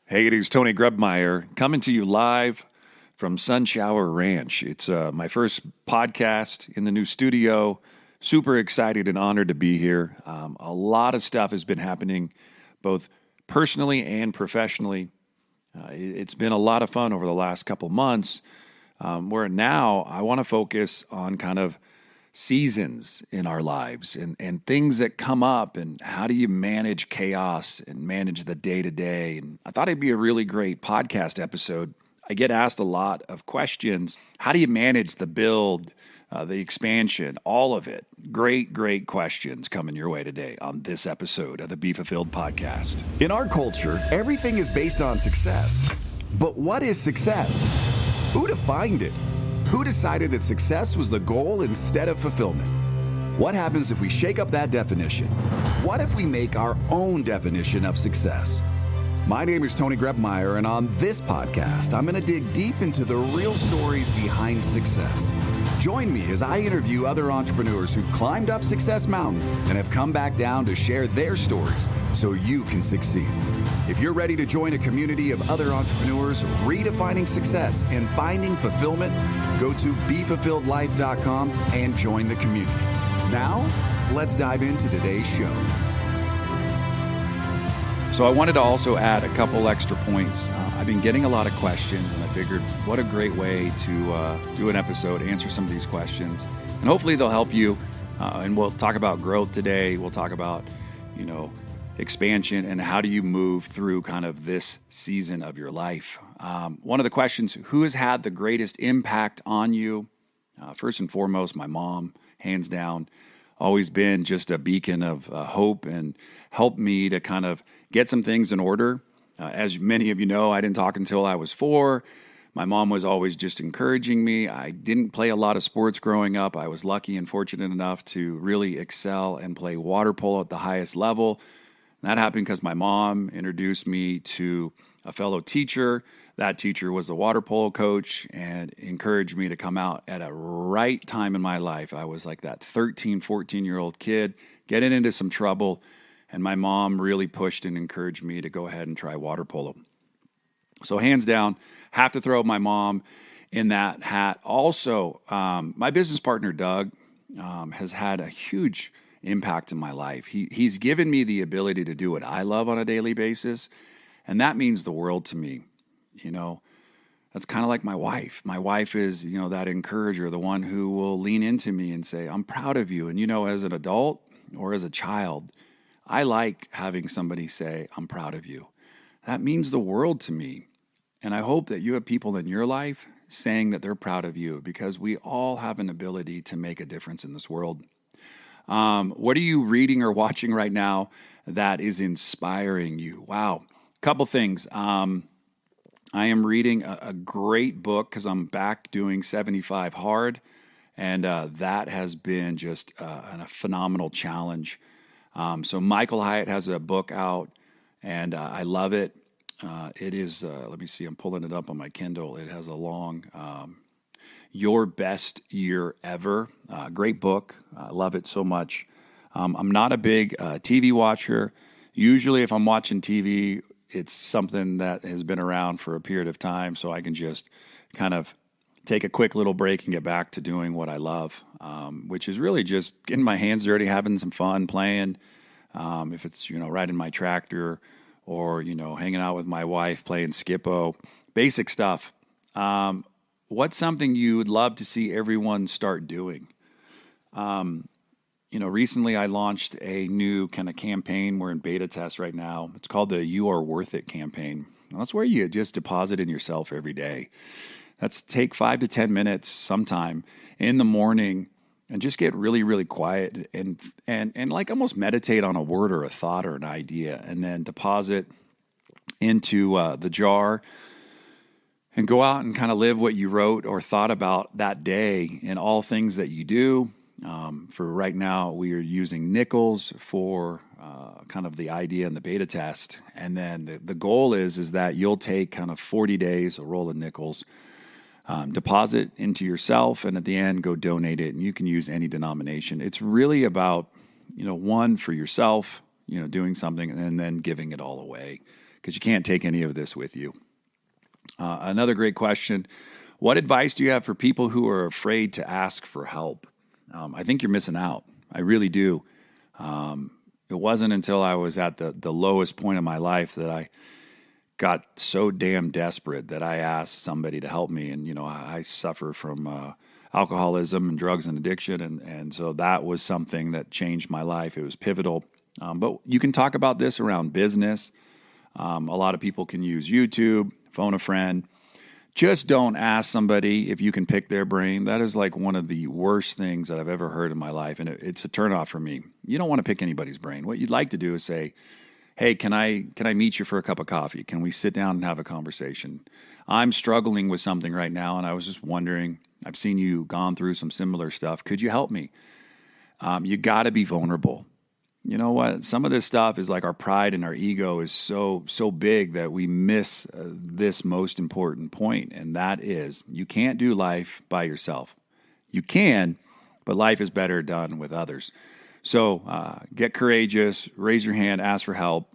Hey, it is Tony Grebmeyer coming to you live from Sunshower Ranch. It's my first podcast in the new studio. Super excited and honored to be here. A lot of stuff has been happening both personally and professionally. It's been a lot of fun over the last couple months, where now I want to focus on kind of seasons in our lives and things that come up and how do you manage chaos and manage the day-to-day. And I thought it'd be a really great podcast episode. I get asked a lot of questions. How do you manage the build, the expansion, all of it? Great questions coming your way today on this episode of the Be Fulfilled podcast. In our culture, everything is based on success. But what is success? Who defined it? Who decided that success was the goal instead of fulfillment? What happens if we shake up that definition? What if we make our own definition of success? My name is Tony Grebmeyer, and on this podcast, I'm going to dig deep into the real stories behind success. Join me as I interview other entrepreneurs who've climbed up Success Mountain and have come back down to share their stories so you can succeed. If you're ready to join a community of other entrepreneurs redefining success and finding fulfillment, go to BeFulfilledLife.com and join the community. Now, let's dive into today's show. So I wanted to also add a couple extra points. I've been getting a lot of questions, and I figured what a great way to do an episode, answer some of these questions, and hopefully they'll help you. And we'll talk about growth today. We'll talk about, expansion and how do you move through kind of this season of your life. One of the questions, who has had the greatest impact on you? First and foremost, my mom, hands down. Always been just a beacon of hope and helped me to kind of get some things in order. As many of you know, I didn't talk until I was 4. My mom was always just encouraging me. I didn't play a lot of sports growing up. I was lucky and fortunate enough to really excel and play water polo at the highest level. And that happened because my mom introduced me to a fellow teacher. That teacher was the water polo coach and encouraged me to come out at a right time in my life. I was like that 13, 14-year-old kid getting into some trouble, and my mom really pushed and encouraged me to go ahead and try water polo. So hands down, have to throw my mom in that hat. Also, my business partner, Doug, has had a huge impact in my life. He's given me the ability to do what I love on a daily basis, and that means the world to me. That's kind of like my wife. My wife is, that encourager, the one who will lean into me and say, I'm proud of you. And, as an adult or as a child, I like having somebody say, I'm proud of you. That means the world to me. And I hope that you have people in your life saying that they're proud of you, because we all have an ability to make a difference in this world. What are you reading or watching right now that is inspiring you? Wow. Couple things. I am reading a great book because I'm back doing 75 hard, and that has been just a phenomenal challenge. So Michael Hyatt has a book out, and I love it. It is, let me see, I'm pulling it up on my Kindle. It has a long, Your Best Year Ever. Great book. I love it so much. I'm not a big TV watcher. Usually if I'm watching TV, it's something that has been around for a period of time, so I can just kind of take a quick little break and get back to doing what I love, which is really just getting my hands dirty, having some fun, playing, if it's, riding my tractor or, hanging out with my wife, playing Skippo, basic stuff. What's something you would love to see everyone start doing? Recently I launched a new kind of campaign. We're in beta test right now. It's called the You Are Worth It campaign. And that's where you just deposit in yourself every day. That's take 5 to 10 minutes sometime in the morning and just get really, really quiet and like almost meditate on a word or a thought or an idea, and then deposit into the jar and go out and kind of live what you wrote or thought about that day in all things that you do. For right now, we are using nickels for kind of the idea and the beta test. And then the goal is that you'll take kind of 40 days, a roll of nickels, deposit into yourself, and at the end, go donate it. And you can use any denomination. It's really about, one, for yourself, doing something and then giving it all away. because you can't take any of this with you. Another great question. What advice do you have for people who are afraid to ask for help? I think you're missing out. I really do. It wasn't until I was at the lowest point of my life that I got so damn desperate that I asked somebody to help me. And, I suffer from alcoholism and drugs and addiction. And so that was something that changed my life. It was pivotal. But you can talk about this around business. A lot of people can use YouTube, phone a friend. Just don't ask somebody if you can pick their brain. That is like one of the worst things that I've ever heard in my life, and it's a turnoff for me. You don't want to pick anybody's brain. What you'd like to do is say, hey, can I meet you for a cup of coffee? Can we sit down and have a conversation? I'm struggling with something right now, and I was just wondering, I've seen you gone through some similar stuff. Could you help me? You got to be vulnerable. You know what? Some of this stuff is like our pride and our ego is so big that we miss this most important point, and that is you can't do life by yourself. You can, but life is better done with others. So get courageous, raise your hand, ask for help.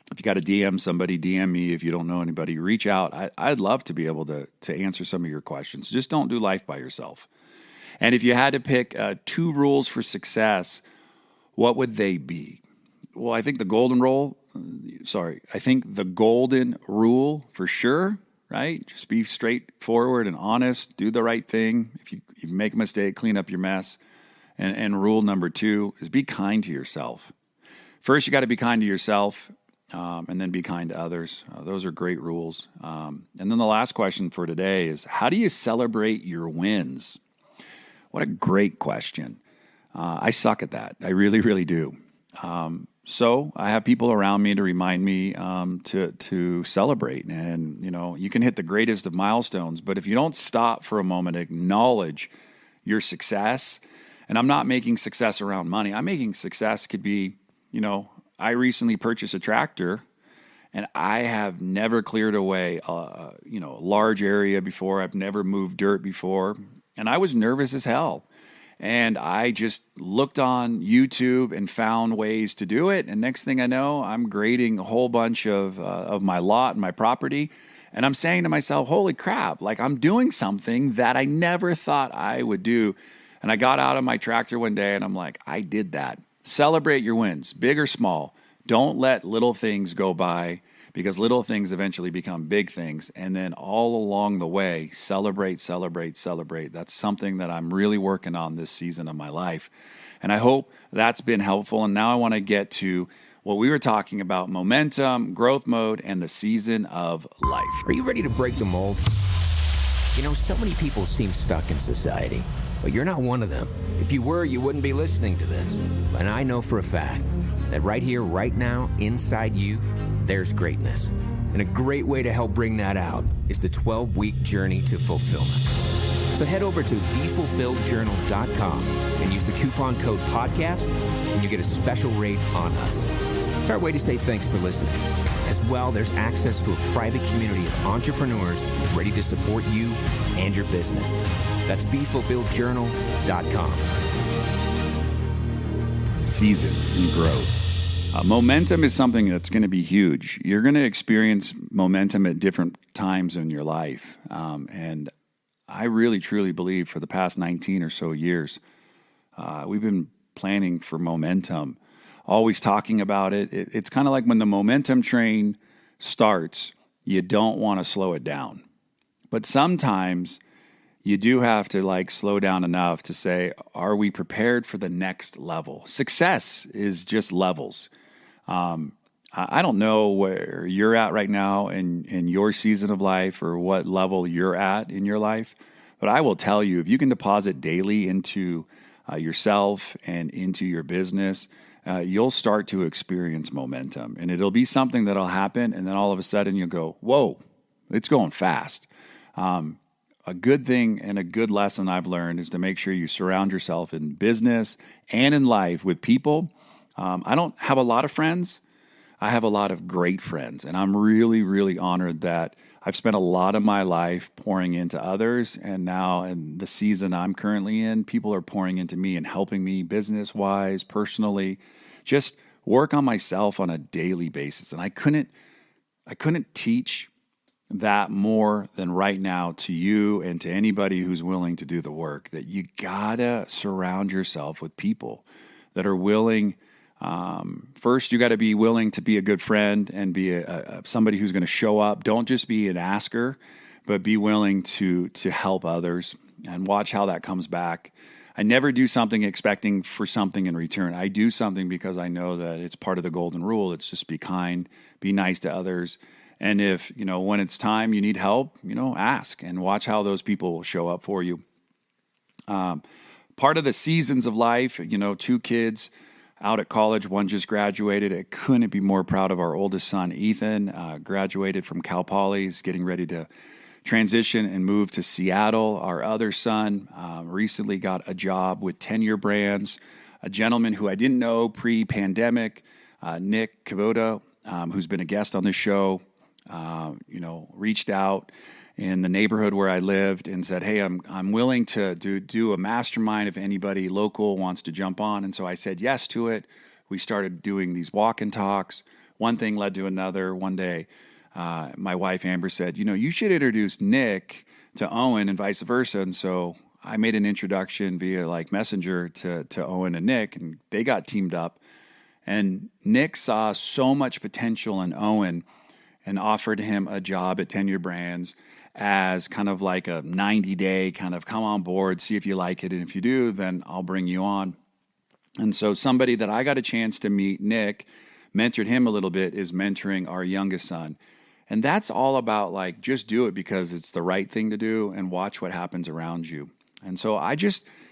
If you got to DM somebody, DM me. If you don't know anybody, reach out. I'd love to be able to answer some of your questions. Just don't do life by yourself. And if you had to pick 2 rules for success, what would they be? Well, I think the golden rule for sure, right? Just be straightforward and honest, do the right thing. If you make a mistake, clean up your mess. And rule number 2 is be kind to yourself. First, you got to be kind to yourself, and then be kind to others. Those are great rules. And then the last question for today is, how do you celebrate your wins? What a great question. I suck at that. I really, really do. So I have people around me to remind me to celebrate. And, you can hit the greatest of milestones, but if you don't stop for a moment, acknowledge your success. And I'm not making success around money. I'm making success could be, I recently purchased a tractor, and I have never cleared away a large area before. I've never moved dirt before, and I was nervous as hell. And I just looked on YouTube and found ways to do it. And next thing I know, I'm grading a whole bunch of my lot and my property. And I'm saying to myself, holy crap, like I'm doing something that I never thought I would do. And I got out of my tractor one day and I'm like, I did that. Celebrate your wins, big or small. Don't let little things go by, because little things eventually become big things. And then all along the way, celebrate. That's something that I'm really working on this season of my life. And I hope that's been helpful. And now I want to get to what we were talking about: momentum, growth mode, and the season of life. Are you ready to break the mold? So many people seem stuck in society, but you're not one of them. If you were, you wouldn't be listening to this. And I know for a fact that right here, right now, inside you, there's greatness. And a great way to help bring that out is the 12-week journey to fulfillment. So head over to BeFulfilledJournal.com and use the coupon code podcast, and you get a special rate on us. It's our way to say thanks for listening. As well, there's access to a private community of entrepreneurs ready to support you and your business. That's BeFulfilledJournal.com. Seasons and growth. Momentum is something that's going to be huge. You're going to experience momentum at different times in your life. And I really, truly believe for the past 19 or so years, we've been planning for momentum, always talking about it. It's kind of like when the momentum train starts, you don't want to slow it down. But sometimes you do have to slow down enough to say, are we prepared for the next level? Success is just levels. I don't know where you're at right now in your season of life or what level you're at in your life, but I will tell you, if you can deposit daily into yourself and into your business, you'll start to experience momentum, and it'll be something that'll happen. And then all of a sudden you'll go, whoa, it's going fast. A good thing and a good lesson I've learned is to make sure you surround yourself in business and in life with people. I don't have a lot of friends. I have a lot of great friends, and I'm really, really honored that I've spent a lot of my life pouring into others, and now in the season I'm currently in, people are pouring into me and helping me business-wise, personally, just work on myself on a daily basis. And I couldn't I couldn't teach that more than right now to you and to anybody who's willing to do the work, that you gotta surround yourself with people that are willing. First, you got to be willing to be a good friend and be somebody who's going to show up. Don't just be an asker, but be willing to help others, and watch how that comes back. I never do something expecting for something in return. I do something because I know that it's part of the golden rule. It's just be kind, be nice to others. And if, when it's time you need help, ask and watch how those people will show up for you. Part of the seasons of life, 2 kids out at college, one just graduated. I couldn't be more proud of our oldest son, Ethan, graduated from Cal Poly. He's getting ready to transition and move to Seattle. Our other son recently got a job with Tenure Brands, a gentleman who I didn't know pre-pandemic, Nick Kavoda, who's been a guest on this show, reached out in the neighborhood where I lived and said, hey, I'm willing to do a mastermind if anybody local wants to jump on. And so I said yes to it. We started doing these walk and talks. One thing led to another. One day, my wife, Amber, said, you should introduce Nick to Owen and vice versa. And so I made an introduction via messenger to Owen and Nick, and they got teamed up. And Nick saw so much potential in Owen and offered him a job at Tenure Brands as kind of like a 90-day kind of come on board, see if you like it. And if you do, then I'll bring you on. And so somebody that I got a chance to meet, Nick, mentored him a little bit, is mentoring our youngest son. And that's all about just do it because it's the right thing to do and watch what happens around you. And so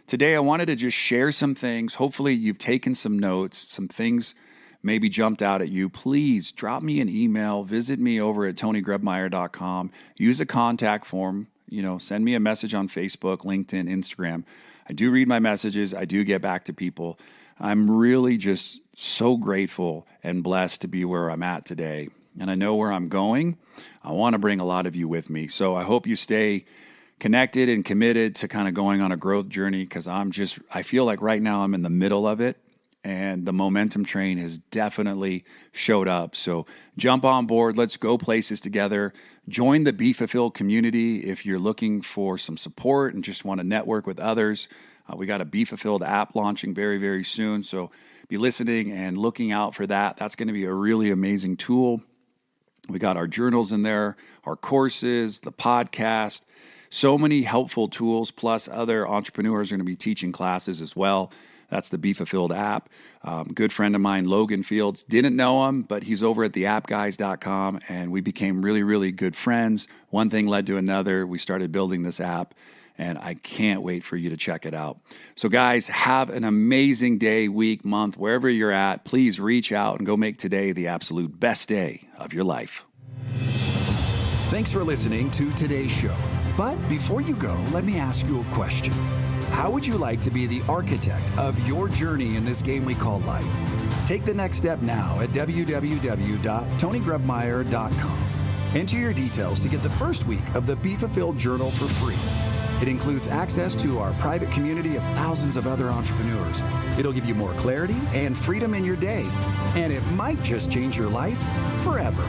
today I wanted to just share some things. Hopefully you've taken some notes, some things maybe jumped out at you. Please drop me an email, visit me over at TonyGrebmeyer.com, use a contact form, send me a message on Facebook, LinkedIn, Instagram. I do read my messages. I do get back to people. I'm really just so grateful and blessed to be where I'm at today. And I know where I'm going. I want to bring a lot of you with me. So I hope you stay connected and committed to kind of going on a growth journey, because I feel like right now I'm in the middle of it. And the momentum train has definitely showed up. So jump on board. Let's go places together. Join the Be Fulfilled community if you're looking for some support and just want to network with others. We got a Be Fulfilled app launching very, very soon. So be listening and looking out for that. That's going to be a really amazing tool. We got our journals in there, our courses, the podcast, so many helpful tools, plus other entrepreneurs are going to be teaching classes as well. That's the Be Fulfilled app. Good friend of mine, Logan Fields, didn't know him, but he's over at theappguys.com, and we became really, really good friends. One thing led to another. We started building this app, and I can't wait for you to check it out. So guys, have an amazing day, week, month, wherever you're at. Please reach out and go make today the absolute best day of your life. Thanks for listening to today's show. But before you go, let me ask you a question. How would you like to be the architect of your journey in this game we call life? Take the next step now at www.TonyGrebmeyer.com. Enter your details to get the first week of the Be Fulfilled Journal for free. It includes access to our private community of thousands of other entrepreneurs. It'll give you more clarity and freedom in your day, and it might just change your life forever.